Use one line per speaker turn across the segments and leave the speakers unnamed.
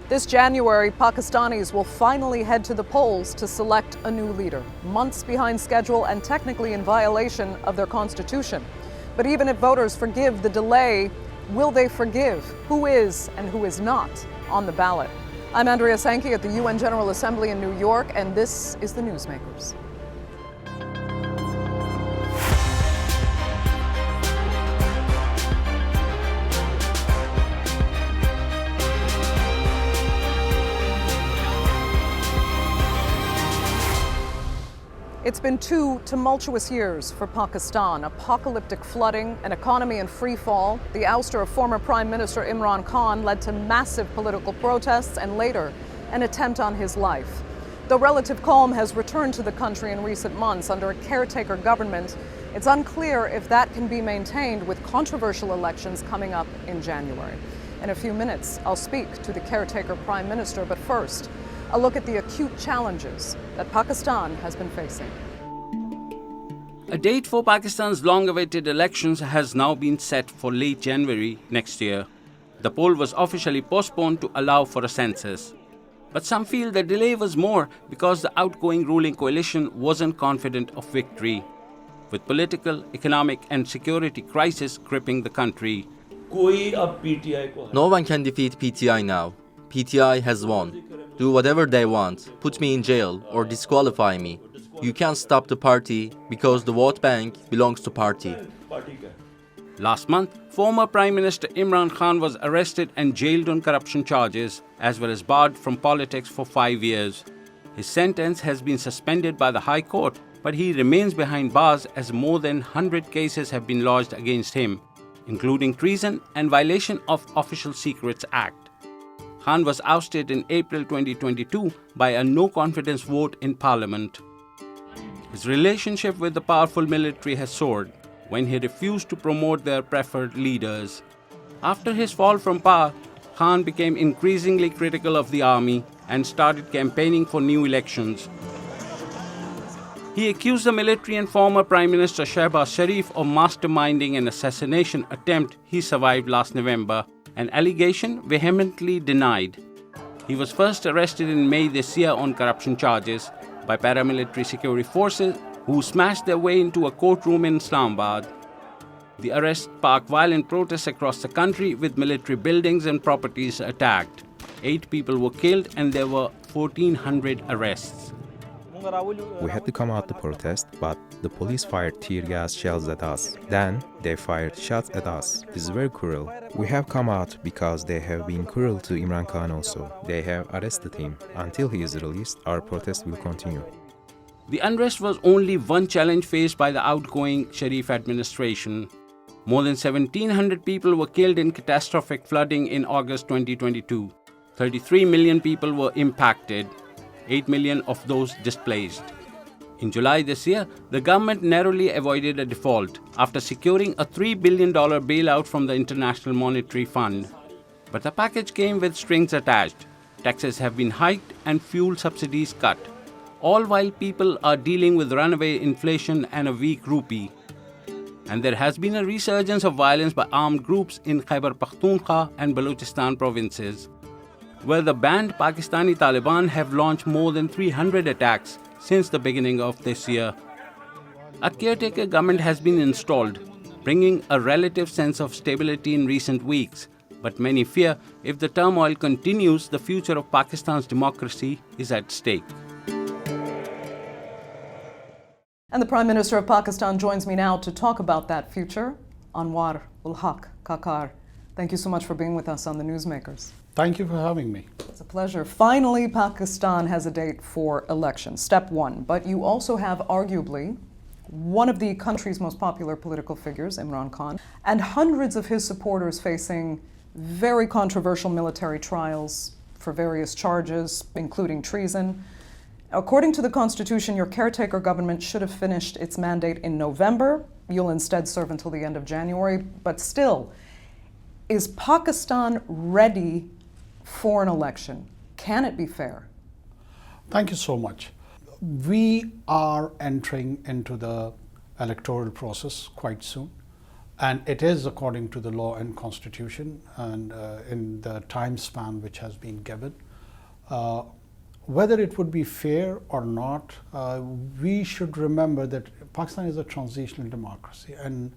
This January, Pakistanis will finally head to the polls to select a new leader, months behind schedule and technically in violation of their constitution. But even if voters forgive the delay, will they forgive who is and who is not on the ballot? I'm Andrea Sankey at the UN General Assembly in New York, and this is the Newsmakers. It's been 2 tumultuous years for Pakistan. Apocalyptic flooding, an economy in free fall. The ouster of former Prime Minister Imran Khan led to massive political protests and later an attempt on his life. Though relative calm has returned to the country in recent months under a caretaker government, it's unclear if that can be maintained with controversial elections coming up in January. In a few minutes, I'll speak to the caretaker Prime Minister, but first, a look at the acute challenges that Pakistan has been facing.
A date for Pakistan's long-awaited elections has now been set for late January next year. The poll was officially postponed to allow for a census. But some feel the delay was more because the outgoing ruling coalition wasn't confident of victory, with political, economic and security crisis gripping the country.
No one can defeat PTI now. PTI has won. Do whatever they want, put me in jail or disqualify me. You can't stop the party because the vote bank belongs to party.
Last month, former Prime Minister Imran Khan was arrested and jailed on corruption charges, as well as barred from politics for 5 years. His sentence has been suspended by the High Court, but he remains behind bars as more than 100 cases have been lodged against him, including treason and violation of Official Secrets Act. Khan was ousted in April 2022 by a no-confidence vote in Parliament. His relationship with the powerful military has soared when he refused to promote their preferred leaders. After his fall from power, Khan became increasingly critical of the army and started campaigning for new elections. He accused the military and former Prime Minister Shehbaz Sharif of masterminding an assassination attempt he survived last November, an allegation vehemently denied. He was first arrested in May this year on corruption charges by paramilitary security forces who smashed their way into a courtroom in Islamabad. The arrest sparked violent protests across the country with military buildings and properties attacked. 8 people were killed and there were 1,400 arrests.
We had to come out to protest, but the police fired tear gas shells at us. Then they fired shots at us. This is very cruel. We have come out because they have been cruel to Imran Khan also. They have arrested him. Until he is released, our protest will continue.
The unrest was only one challenge faced by the outgoing Sharif administration. More than 1,700 people were killed in catastrophic flooding in August 2022. 33 million people were impacted. 8 million of those displaced. In July this year, the government narrowly avoided a default after securing a $3 billion bailout from the International Monetary Fund. But the package came with strings attached. Taxes have been hiked and fuel subsidies cut, all while people are dealing with runaway inflation and a weak rupee. And there has been a resurgence of violence by armed groups in Khyber Pakhtunkhwa and Balochistan provinces, where the banned Pakistani Taliban have launched more than 300 attacks since the beginning of this year. A caretaker government has been installed, bringing a relative sense of stability in recent weeks, but many fear if the turmoil continues, the future of Pakistan's democracy is at stake.
And the Prime Minister of Pakistan joins me now to talk about that future, Anwaar-ul-Haq Kakar. Thank you so much for being with us on the Newsmakers.
Thank you for having me.
It's a pleasure. Finally, Pakistan has a date for elections, step 1. But you also have arguably one of the country's most popular political figures, Imran Khan, and hundreds of his supporters facing very controversial military trials for various charges, including treason. According to the Constitution, your caretaker government should have finished its mandate in November. You'll instead serve until the end of January. But still, is Pakistan ready for an election? Can it be fair?
Thank you so much. We are entering into the electoral process quite soon. And it is according to the law and constitution and in the time span which has been given. Whether it would be fair or not, we should remember that Pakistan is a transitional democracy, and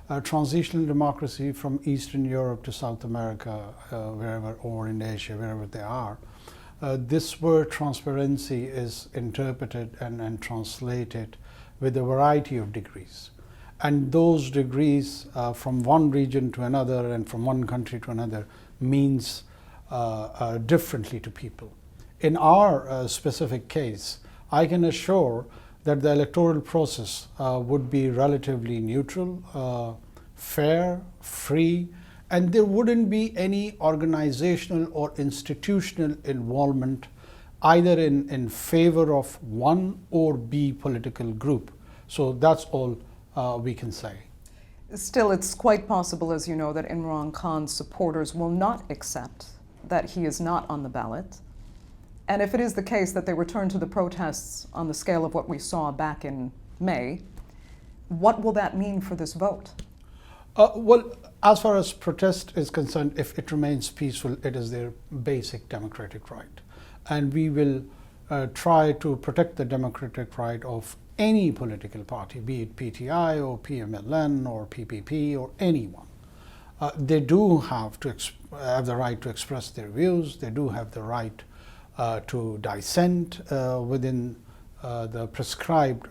a transitional democracy from Eastern Europe to South America, wherever, or in Asia, wherever they are. This word transparency is interpreted and translated with a variety of degrees. And those degrees from one region to another and from one country to another means differently to people. In our specific case, I can assure that the electoral process would be relatively neutral, fair, free, and there wouldn't be any organizational or institutional involvement either in favor of one or B political group. So that's all we can say.
Still, it's quite possible, as you know, that Imran Khan's supporters will not accept that he is not on the ballot. And if it is the case that they return to the protests on the scale of what we saw back in May, what will that mean for this vote?
Well, as far as protest is concerned, if it remains peaceful, it is their basic democratic right. And we will try to protect the democratic right of any political party, be it PTI or PMLN or PPP or anyone. They do have the right to express their views. They do have the right to dissent within the prescribed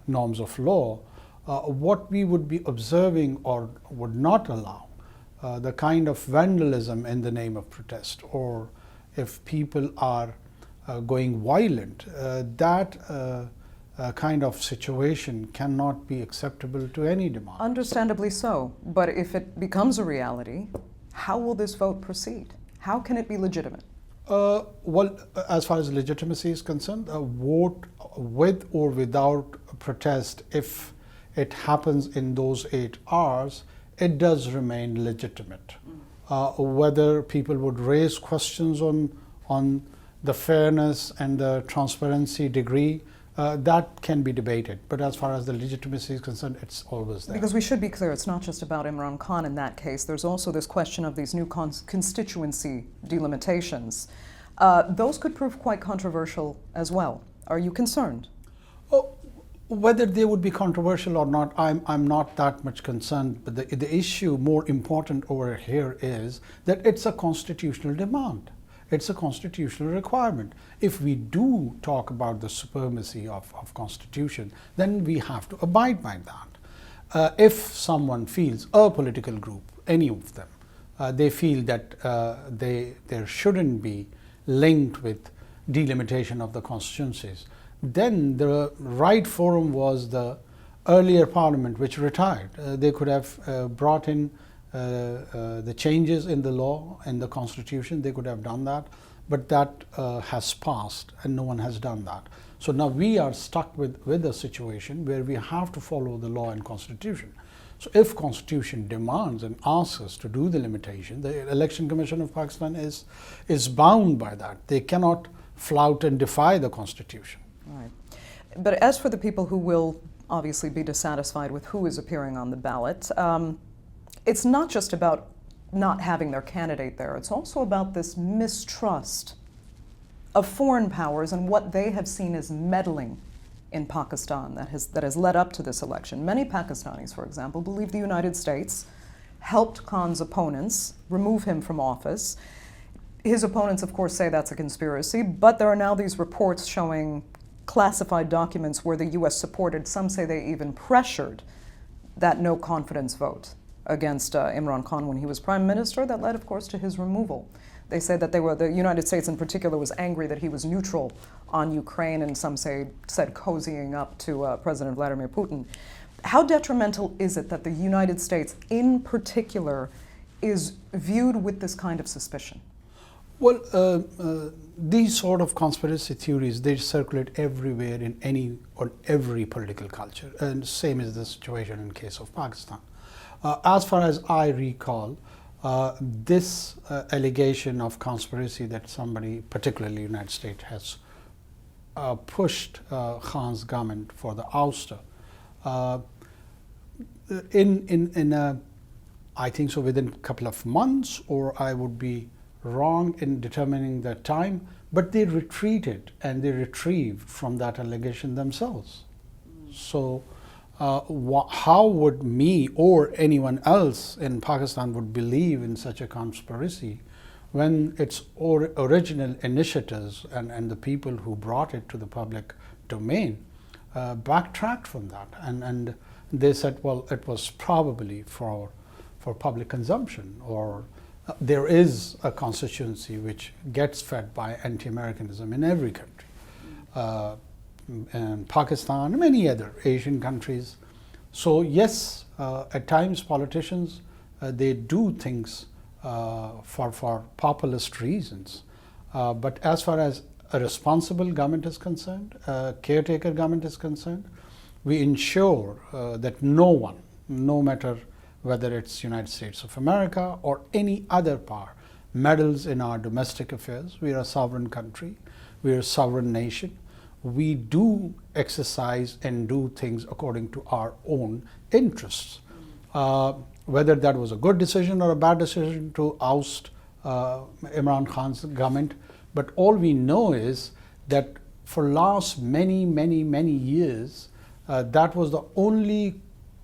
norms of law. What we would be observing or would not allow, the kind of vandalism in the name of protest, or if people are going violent, that kind of situation cannot be acceptable to any demand.
Understandably so, but if it becomes a reality, how will this vote proceed? How can it be legitimate?
Well, as far as legitimacy is concerned, a vote with or without protest, if it happens in those 8 hours, it does remain legitimate. Whether people would raise questions on the fairness and the transparency degree, that can be debated. But as far as the legitimacy is concerned, it's always there.
Because we should be clear, it's not just about Imran Khan in that case. There's also this question of these new constituency delimitations. Those could prove quite controversial as well. Are you concerned?
Whether they would be controversial or not, I'm not that much concerned. But the issue more important over here is that it's a constitutional demand. It's a constitutional requirement. If we do talk about the supremacy of constitution, then we have to abide by that. If someone feels, a political group, any of them, they feel that there shouldn't be linked with delimitation of the constituencies, then the right forum was the earlier parliament which retired. They could have brought in the changes in the law and the constitution. They could have done that, but that has passed and no one has done that. So now we are stuck with a situation where we have to follow the law and constitution. So if constitution demands and asks us to do the limitation, the Election Commission of Pakistan is bound by that. They cannot flout and defy the constitution.
Right. But as for the people who will obviously be dissatisfied with who is appearing on the ballot, it's not just about not having their candidate there. It's also about this mistrust of foreign powers and what they have seen as meddling in Pakistan that has led up to this election. Many Pakistanis, for example, believe the United States helped Khan's opponents remove him from office. His opponents, of course, say that's a conspiracy, but there are now these reports showing classified documents where the U.S. supported, some say they even pressured, that no confidence vote against Imran Khan when he was prime minister. That led, of course, to his removal. They say that the United States in particular was angry that he was neutral on Ukraine, and some said cozying up to President Vladimir Putin. How detrimental is it that the United States in particular is viewed with this kind of suspicion?
Well, these sort of conspiracy theories, they circulate everywhere in any or every political culture, and same is the situation in case of Pakistan. As far as I recall, this allegation of conspiracy that somebody, particularly the United States, has pushed Khan's government for the ouster, in I think so within a couple of months, or I would be wrong in determining the time, but they retreated and they retrieved from that allegation themselves. So how would me or anyone else in Pakistan would believe in such a conspiracy when its original initiators and the people who brought it to the public domain backtracked from that, and they said, well, it was probably for public consumption, or there is a constituency which gets fed by anti-Americanism in every country, and Pakistan and many other Asian countries. So yes, at times politicians they do things for populist reasons, but as far as a responsible government is concerned, a caretaker government is concerned, we ensure that no one, no matter whether it's United States of America or any other power, meddles in our domestic affairs. We are a sovereign country, we are a sovereign nation. We do exercise and do things according to our own interests. Whether that was a good decision or a bad decision to oust Imran Khan's government, but all we know is that for last many years, that was the only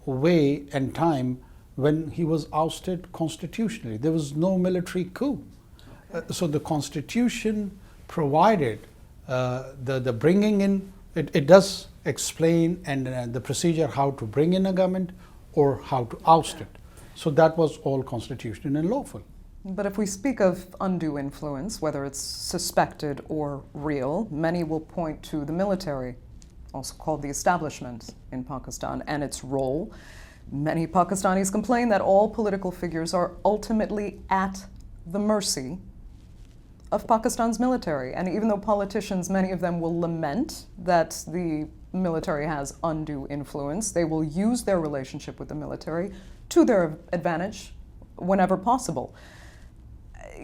way and time when he was ousted constitutionally. There was no military coup. So the constitution provided the bringing in, it does explain and the procedure how to bring in a government or how to oust it. So that was all constitutional and lawful.
But if we speak of undue influence, whether it's suspected or real, many will point to the military, also called the establishment in Pakistan, and its role. Many Pakistanis complain that all political figures are ultimately at the mercy of Pakistan's military. And even though politicians, many of them will lament that the military has undue influence, they will use their relationship with the military to their advantage whenever possible.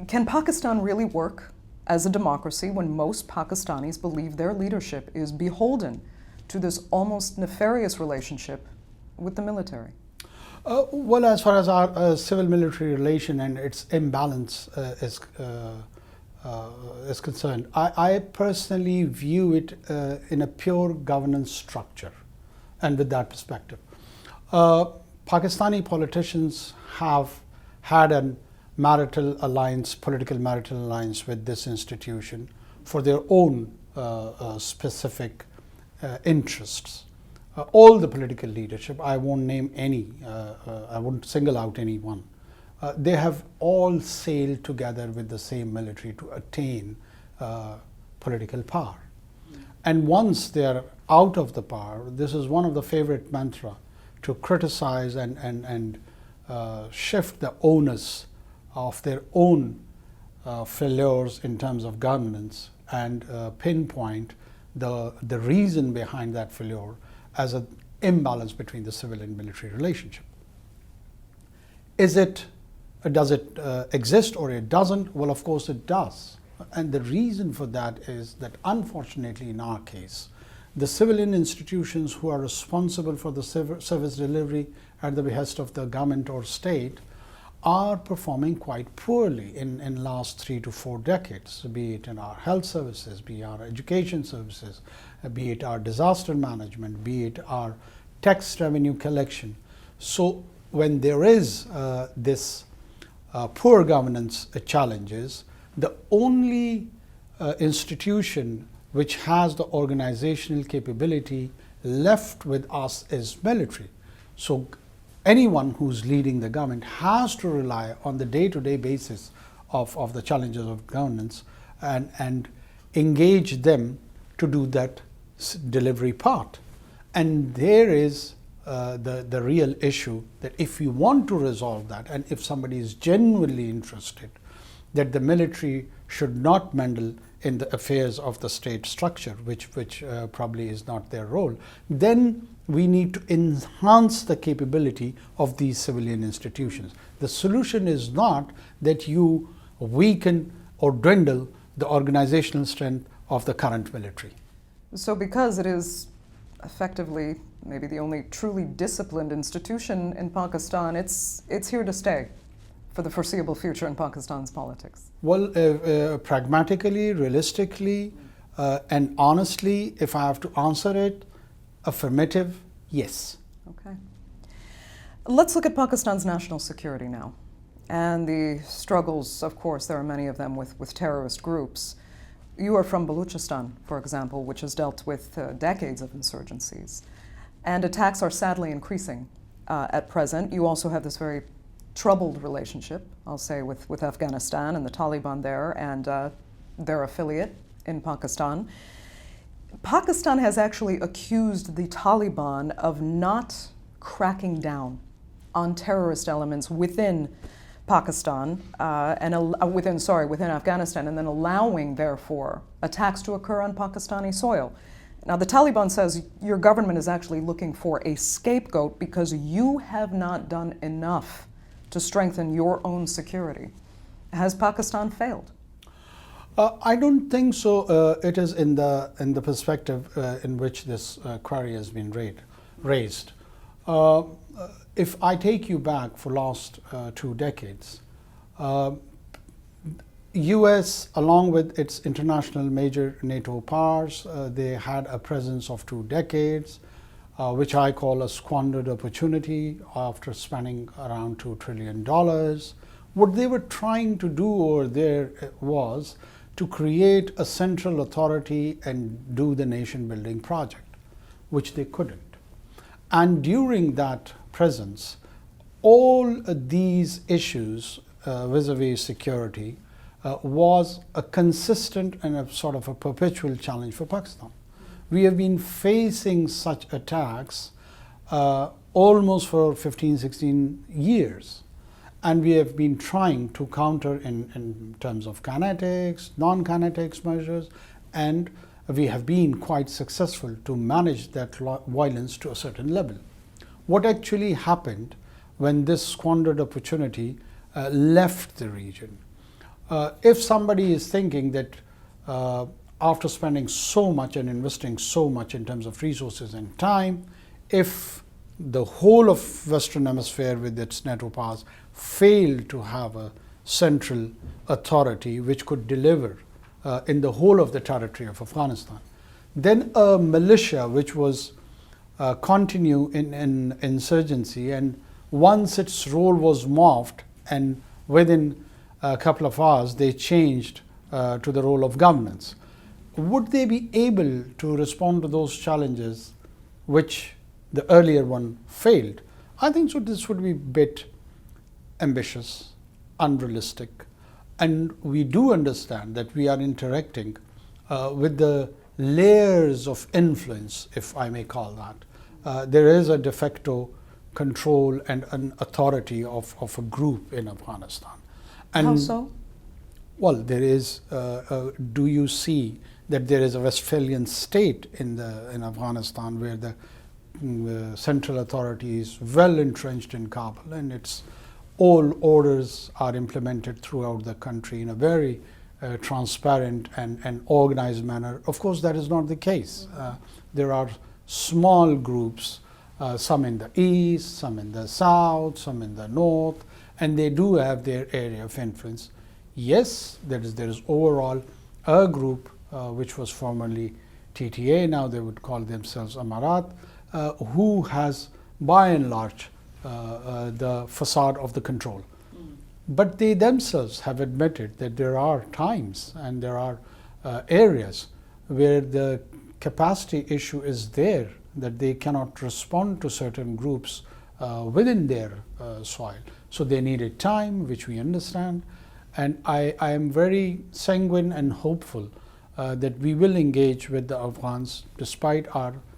Can Pakistan really work as a democracy when most Pakistanis believe their leadership is beholden to this almost nefarious relationship with the military?
Well, as far as our civil-military relation and its imbalance is concerned, I personally view it in a pure governance structure, and with that perspective. Pakistani politicians have had a marital alliance, political marital alliance with this institution for their own specific interests. All the political leadership, I won't name any, I won't single out any one. They have all sailed together with the same military to attain political power. And once they are out of the power, this is one of the favorite mantra, to criticize and shift the onus of their own failures in terms of governance and pinpoint the reason behind that failure as an imbalance between the civil and military relationship. Does it exist or it doesn't? Well, of course it does. And the reason for that is that, unfortunately, in our case, the civilian institutions who are responsible for the service delivery at the behest of the government or state are performing quite poorly in last 3 to 4 decades, be it in our health services, be it our education services, be it our disaster management, be it our tax revenue collection. So when there is this poor governance challenges, the only institution which has the organizational capability left with us is military. So anyone who's leading the government has to rely on the day-to-day basis of the challenges of governance and engage them to do that delivery part. And there is the real issue that if we want to resolve that, and if somebody is genuinely interested that the military should not meddle in the affairs of the state structure, which probably is not their role, then we need to enhance the capability of these civilian institutions. The solution is not that you weaken or dwindle the organizational strength of the current military.
So because it is effectively maybe the only truly disciplined institution in Pakistan, it's here to stay for the foreseeable future in Pakistan's politics?
Well, pragmatically, realistically, and honestly, if I have to answer it, affirmative, yes.
Okay. Let's look at Pakistan's national security now. And the struggles, of course, there are many of them with terrorist groups. You are from Balochistan, for example, which has dealt with decades of insurgencies. And attacks are sadly increasing at present. You also have this very troubled relationship, I'll say, with Afghanistan and the Taliban there and their affiliate in Pakistan. Pakistan has actually accused the Taliban of not cracking down on terrorist elements within Pakistan within Afghanistan, and then allowing, therefore, attacks to occur on Pakistani soil. Now, the Taliban says your government is actually looking for a scapegoat because you have not done enough to strengthen your own security. Has Pakistan failed?
I don't think so. It is in the perspective in which this query has been raised. If I take you back for last 2 decades, US, along with its international major NATO powers, they had a presence of 2 decades, which I call a squandered opportunity after spending around $2 trillion. What they were trying to do over there was to create a central authority and do the nation building project, which they couldn't. And during that presence, all these issues vis-a-vis security was a consistent and a sort of a perpetual challenge for Pakistan. We have been facing such attacks almost for 15, 16 years. And we have been trying to counter in terms of kinetics, non-kinetics measures, and we have been quite successful to manage that violence to a certain level. What actually happened when this squandered opportunity left the region? If somebody is thinking that after spending so much and investing so much in terms of resources and time, if the whole of Western Hemisphere with its NATO powers failed to have a central authority which could deliver in the whole of the territory of Afghanistan, then a militia which was continue in insurgency, and once its role was morphed and within a couple of hours they changed to the role of governance, would they be able to respond to those challenges which the earlier one failed? I think so. This would be a bit ambitious, unrealistic, and we do understand that we are interacting with the layers of influence, if I may call that. There is a de facto control and an authority of a group in Afghanistan. And
how so?
Well, there is. Do you see that there is a Westphalian state in Afghanistan where the central authority is well entrenched in Kabul, and its all orders are implemented throughout the country in a very transparent and organized manner? Of course, that is not the case. There are small groups, some in the east, some in the south, some in the north, and they do have their area of influence. Yes, there is overall a group which was formerly TTA, now they would call themselves Amarat, who has by and large the facade of the control. But they themselves have admitted that there are times and there are areas where the capacity issue is there, that they cannot respond to certain groups within their soil. So they needed time, which we understand. And I am very sanguine and hopeful that we will engage with the Afghans despite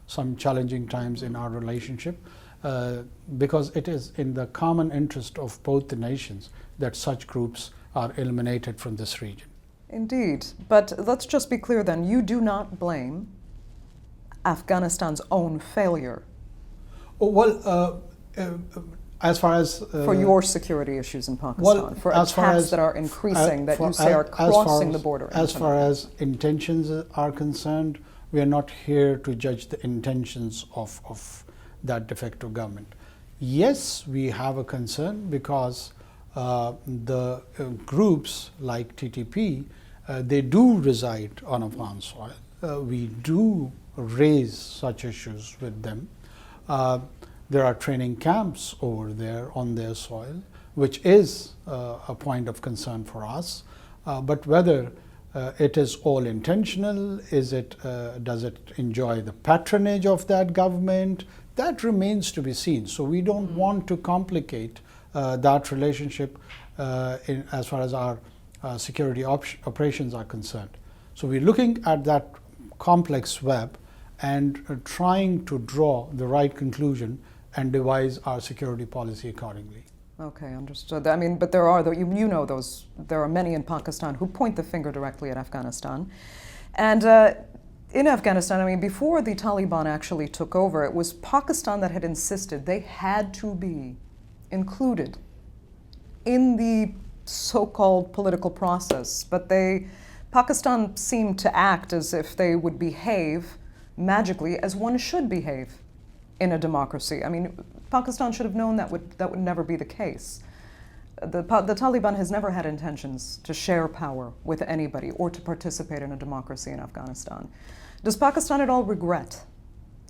some challenging times in our relationship, because it is in the common interest of both the nations that such groups are eliminated from this region.
Indeed. But let's just be clear then, you do not blame Afghanistan's own failure.
Oh, well, as far as
for your security issues in Pakistan, for attacks that are increasing, that you say are crossing the border.
As far as intentions are concerned, We are not here to judge the intentions of that de facto government. Yes, we have a concern because the groups like TTP, they do reside on Afghan soil. We do raise such issues with them. There are training camps over there on their soil, which is a point of concern for us. But whether it is all intentional, does it enjoy the patronage of that government, that remains to be seen. So we don't want to complicate that relationship as far as our security operations are concerned. So we're looking at that complex web and trying to draw the right conclusion and devise our security policy accordingly.
Okay, understood. I mean, but there are, you know those, there are many in Pakistan who point the finger directly at Afghanistan. And in Afghanistan, I mean, before the Taliban actually took over, it was Pakistan that had insisted they had to be included in the so-called political process. But Pakistan seemed to act as if they would behave magically as one should behave in a democracy. I mean, Pakistan should have known that would never be the case. The Taliban has never had intentions to share power with anybody or to participate in a democracy in Afghanistan. Does Pakistan at all regret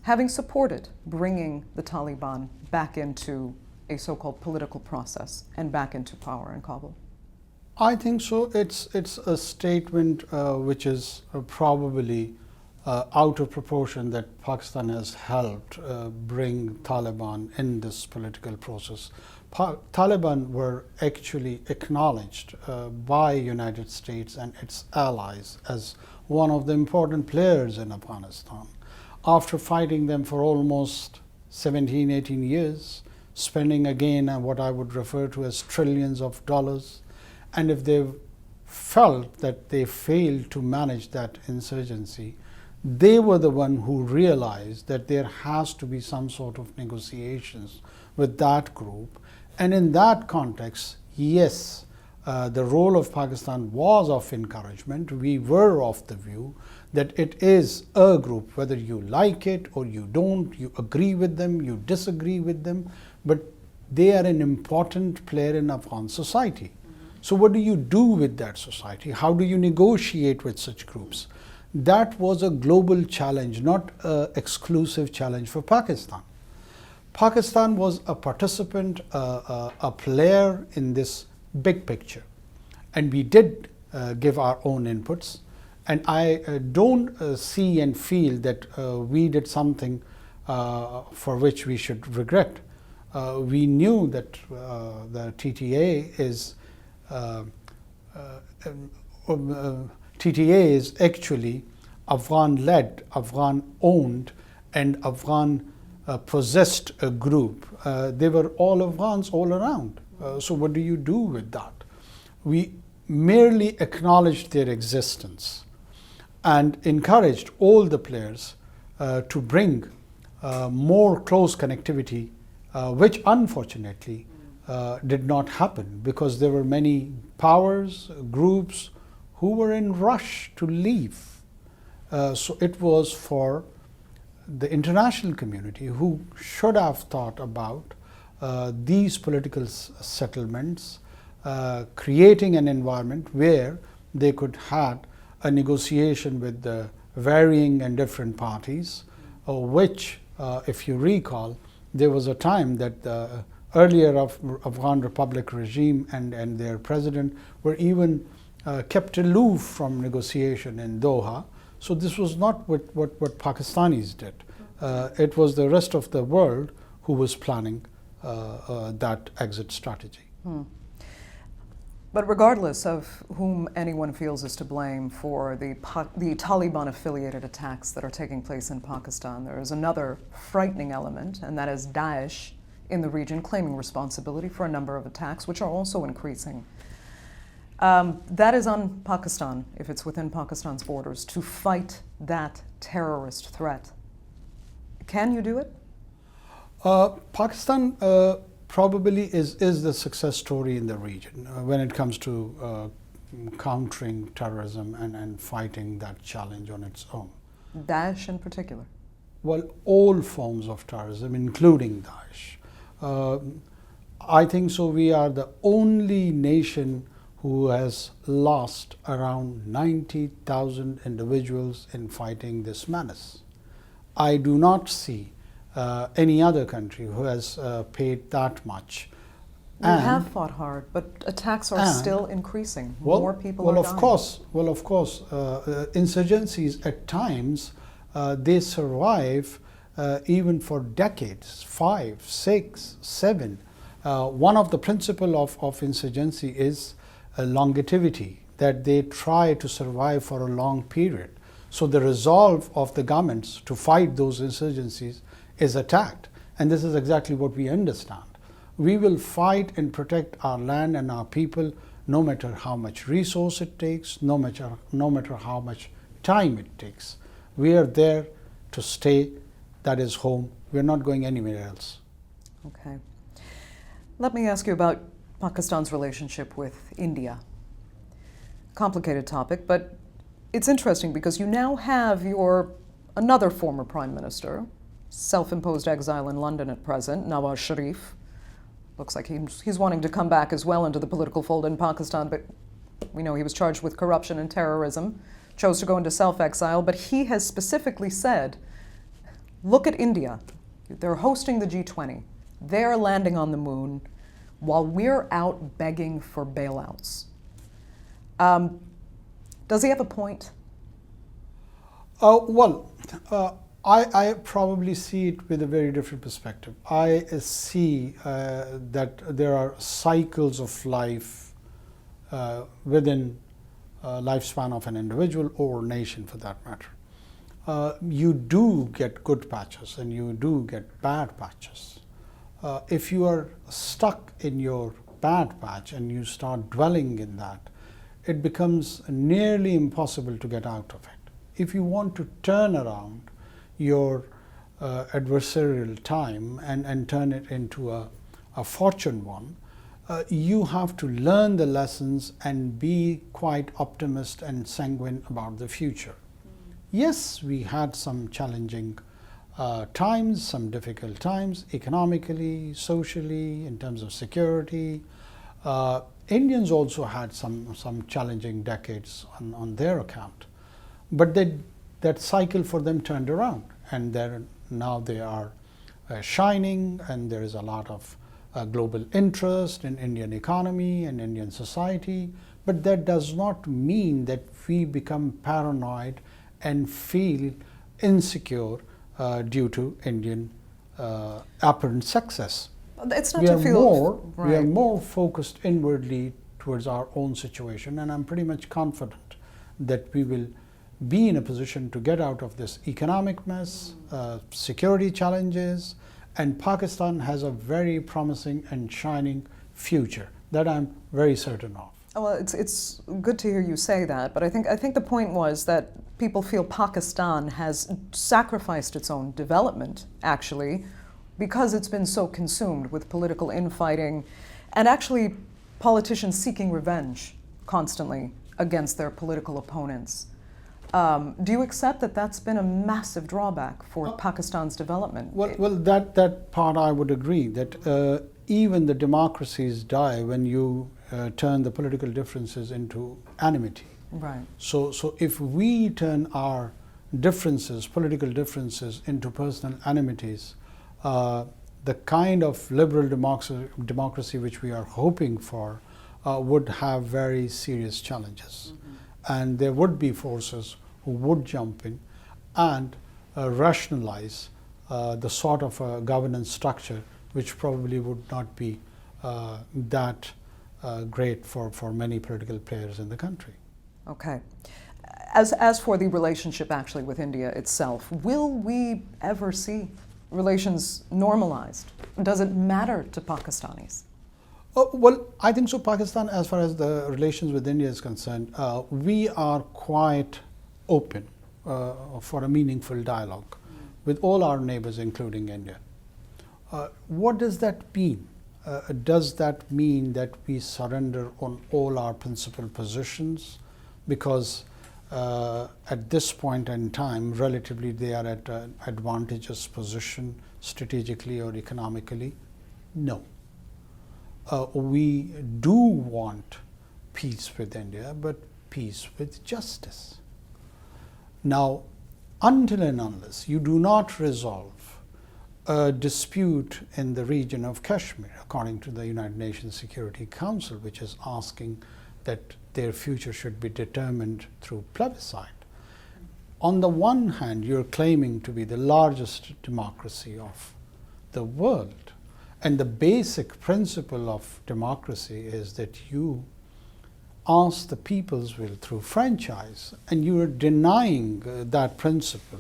having supported bringing the Taliban back into a so-called political process and back into power in Kabul?
I think so. It's a statement which is probably out of proportion, that Pakistan has helped bring Taliban in this political process. Taliban were actually acknowledged by United States and its allies as one of the important players in Afghanistan. After fighting them for almost 17, 18 years, spending again what I would refer to as trillions of dollars, and if they felt that they failed to manage that insurgency, they were the one who realized that there has to be some sort of negotiations with that group. And in that context, yes, the role of Pakistan was of encouragement. We were of the view that it is a group, whether you like it or you don't, you agree with them, you disagree with them, but they are an important player in Afghan society. So what do you do with that society? How do you negotiate with such groups? That was a global challenge, not an exclusive challenge for Pakistan. Pakistan was a participant, a player in this big picture. And we did give our own inputs. And I don't see and feel that we did something for which we should regret. We knew that the TTA is actually Afghan-led, Afghan-owned, and Afghan-possessed a group. They were all Afghans all around. So what do you do with that? We merely acknowledged their existence and encouraged all the players to bring more close connectivity, which unfortunately did not happen because there were many powers, groups who were in rush to leave. So it was for the international community who should have thought about these political settlements, creating an environment where they could have a negotiation with the varying and different parties, which, if you recall, there was a time that the earlier Afghan Republic regime and their president were even kept aloof from negotiation in Doha. So this was not what Pakistanis did. It was the rest of the world who was planning that exit strategy.
But regardless of whom anyone feels is to blame for the Taliban-affiliated attacks that are taking place in Pakistan, there is another frightening element, and that is Daesh in the region claiming responsibility for a number of attacks, which are also increasing. That is on Pakistan, if it's within Pakistan's borders, to fight that terrorist threat. Can you do it?
Pakistan probably is the success story in the region when it comes to countering terrorism and fighting that challenge on its own.
Daesh in particular?
Well, all forms of terrorism, including Daesh. I think so. We are the only nation who has lost around 90,000 individuals in fighting this menace. I do not see any other country who has paid that much.
We have fought hard, but attacks are still increasing. More people are dying.
Of course, insurgencies at times, they survive even for decades, 5, 6, 7. One of the principles of insurgency is longevity, that they try to survive for a long period. So the resolve of the governments to fight those insurgencies is attacked. And this is exactly what we understand. We will fight and protect our land and our people no matter how much resource it takes, no matter how much time it takes. We are there to stay. That is home. We're not going anywhere else.
Okay. Let me ask you about Pakistan's relationship with India. Complicated topic, but it's interesting because you now have another former prime minister, self-imposed exile in London at present, Nawaz Sharif. Looks like he's wanting to come back as well into the political fold in Pakistan, but we know he was charged with corruption and terrorism, chose to go into self-exile, but he has specifically said, look at India. They're hosting the G20. They're landing on the moon while we're out begging for bailouts. Does he have a point?
I probably see it with a very different perspective. I see that there are cycles of life within lifespan of an individual or nation for that matter. You do get good patches and you do get bad patches. If you are stuck in your bad patch and you start dwelling in that, it becomes nearly impossible to get out of it. If you want to turn around your adversarial time and turn it into a fortune one, you have to learn the lessons and be quite optimist and sanguine about the future. Yes, we had some challenging times, some difficult times, economically, socially, in terms of security. Indians also had some challenging decades on their account. But that cycle for them turned around, and now they are shining, and there is a lot of global interest in Indian economy and Indian society. But that does not mean that we become paranoid and feel insecure due to Indian apparent success.
It's not
we
are
more focused inwardly towards our own situation, and I'm pretty much confident that we will be in a position to get out of this economic mess, security challenges, and Pakistan has a very promising and shining future that I'm very certain of.
Well, it's good to hear you say that, but I think the point was that people feel Pakistan has sacrificed its own development, actually, because it's been so consumed with political infighting and actually politicians seeking revenge constantly against their political opponents. Do you accept that that's been a massive drawback for Pakistan's development?
Well, that part I would agree, that even the democracies die when you turn the political differences into enmity.
Right.
So if we turn our differences, political differences, into personal enmities, the kind of liberal democracy which we are hoping for would have very serious challenges. And there would be forces who would jump in and rationalize the sort of governance structure which probably would not be that great for many political players in the country.
Okay. As for the relationship actually with India itself, will we ever see relations normalized? Does it matter to Pakistanis?
Well, I think so. Pakistan, as far as the relations with India is concerned, we are quite open for a meaningful dialogue with all our neighbors, including India. What does that mean? Does that mean that we surrender on all our principal positions? Because at this point in time, relatively they are at an advantageous position strategically or economically? No. We do want peace with India, but peace with justice. Now, until and unless you do not resolve a dispute in the region of Kashmir, according to the United Nations Security Council, which is asking that their future should be determined through plebiscite. On the one hand, you're claiming to be the largest democracy of the world. And the basic principle of democracy is that you ask the people's will through franchise, and you are denying that principle.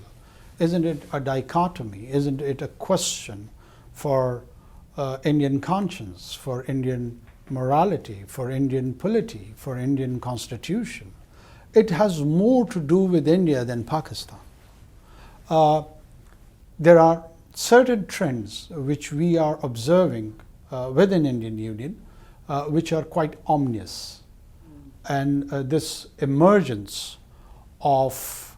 Isn't it a dichotomy? Isn't it a question for Indian conscience, for Indian morality, for Indian polity, for Indian constitution? It has more to do with India than Pakistan. There are certain trends which we are observing within Indian Union which are quite ominous. And this emergence of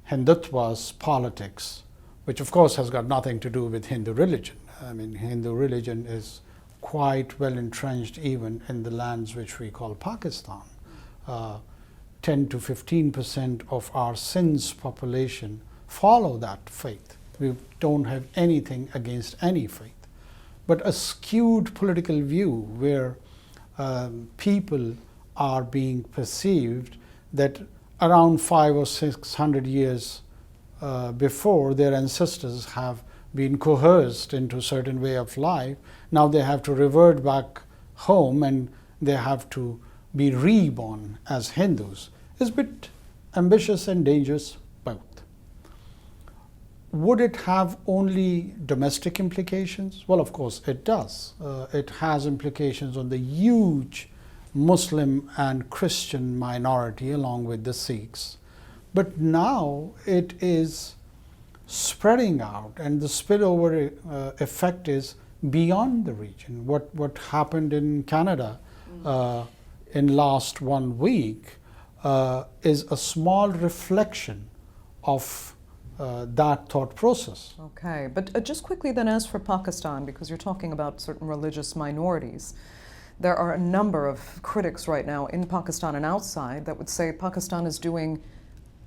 Hindutva's politics, which of course has got nothing to do with Hindu religion. I mean, Hindu religion is quite well entrenched even in the lands which we call Pakistan. 10 to 15% of our Sindh's population follow that faith. We don't have anything against any faith. But a skewed political view where people are being perceived that around 500 or 600 years before, their ancestors have been coerced into a certain way of life. Now they have to revert back home and they have to be reborn as Hindus. Is a bit ambitious and dangerous both. Would it have only domestic implications? Well, of course it does. It has implications on the huge Muslim and Christian minority along with the Sikhs. But now it is spreading out, and the spillover effect is beyond the region. What happened in Canada in last 1 week is a small reflection of that thought process.
Okay, but just quickly then, as for Pakistan, because you're talking about certain religious minorities, there are a number of critics right now in Pakistan and outside that would say Pakistan is doing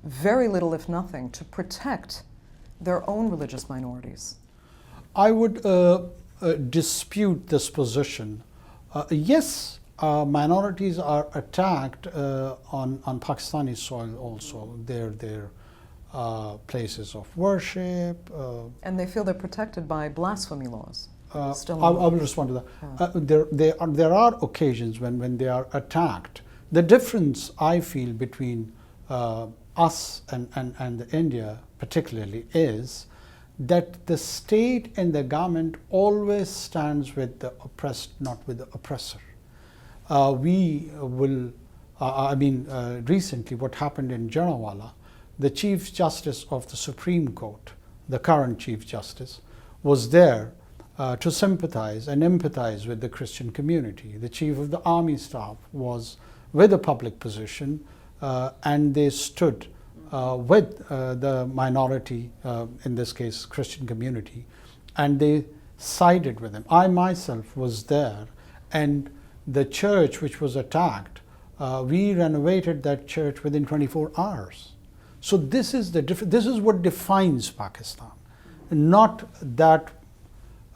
very little, if nothing, to protect their own religious minorities.
I would dispute this position. Yes, minorities are attacked on Pakistani soil also. Their places of worship.
And they feel they're protected by blasphemy laws.
I will respond to that. There are occasions when they are attacked. The difference I feel between us and India particularly is that the state and the government always stands with the oppressed, not with the oppressor. Recently what happened in Jallianwala, the Chief Justice of the Supreme Court, the current Chief Justice, was there to sympathize and empathize with the Christian community. The Chief of the Army Staff was with a public position and they stood with the minority, in this case Christian community, and they sided with them. I myself was there, and the church which was attacked, we renovated that church within 24 hours. So this is this is what defines Pakistan, not that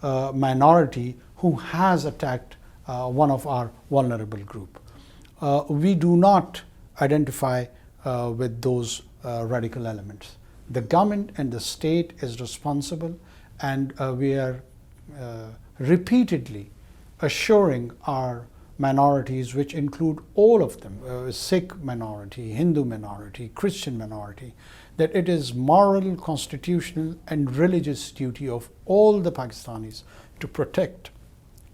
minority who has attacked one of our vulnerable group. We do not identify with those radical elements. The government and the state is responsible, and we are repeatedly assuring our minorities, which include all of them, Sikh minority, Hindu minority, Christian minority, that it is moral, constitutional and religious duty of all the Pakistanis to protect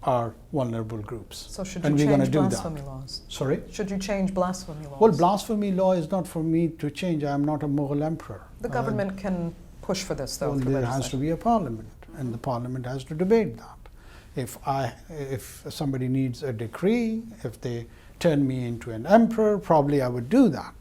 our vulnerable groups.
So should you change blasphemy laws?
Sorry?
Should you change blasphemy laws?
Well, blasphemy law is not for me to change. I am not a Mughal emperor.
The government can push for this, though.
Well, there has to be a parliament, and the parliament has to debate that. If somebody needs a decree, if they turn me into an emperor, probably I would do that.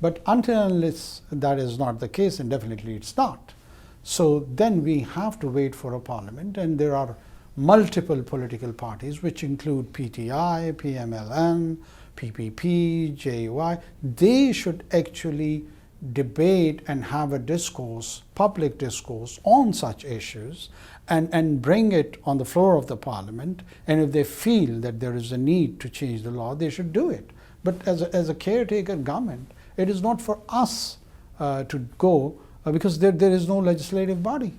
But until unless that is not the case, and definitely it's not, so then we have to wait for a parliament, and there are multiple political parties which include PTI, PMLN, PPP, JUI. They should actually debate and have a discourse, public discourse on such issues, and bring it on the floor of the parliament. And if they feel that there is a need to change the law, they should do it. But as a caretaker government, it is not for us to go because there is no legislative body.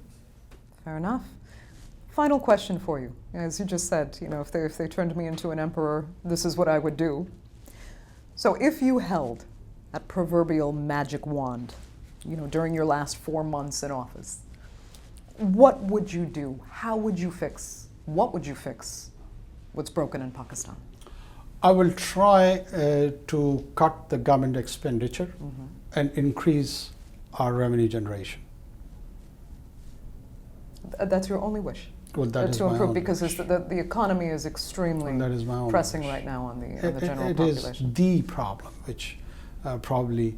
Fair enough. Final question for you. As you just said, if they turned me into an emperor, this is what I would do. So if you held that proverbial magic wand, during your last 4 months in office, what would you do? How would you fix? What would you fix? What's broken in Pakistan?
I will try to cut the government expenditure and increase our revenue generation.
That's your only wish?
Well, that is
to
my
improve,
only
because
wish.
the economy is extremely
That is my only
pressing
wish.
right now on the general
It
population.
is the problem which probably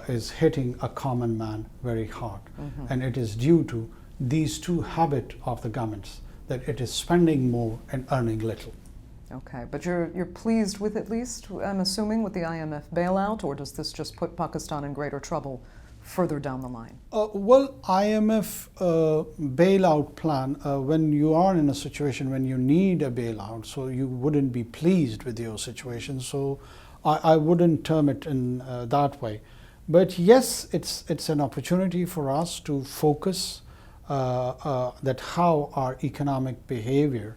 is hitting a common man very hard. And it is due to these two habits of the governments, that it is spending more and earning little.
Okay, but you're pleased with, at least, I'm assuming, with the IMF bailout, or does this just put Pakistan in greater trouble further down the line?
Well, IMF bailout plan, when you are in a situation when you need a bailout, so you wouldn't be pleased with your situation, so I wouldn't term it in that way. But yes, it's an opportunity for us to focus that how our economic behavior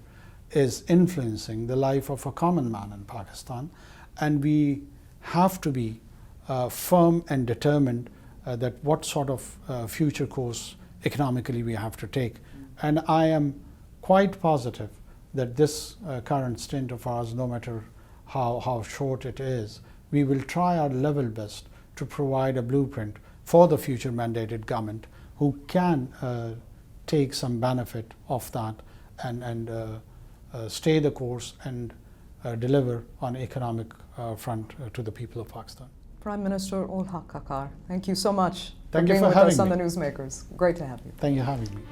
is influencing the life of a common man in Pakistan, and we have to be firm and determined that what sort of future course economically we have to take. And I am quite positive that this current stint of ours, no matter how short it is, we will try our level best to provide a blueprint for the future mandated government who can take some benefit of that and stay the course and deliver on economic front to the people of Pakistan.
Prime Minister Haq Kakar, thank you so much
Thank
for
you
being
for
with
having
us on
me.
the Newsmakers. Great to have you.
Thank you for having me.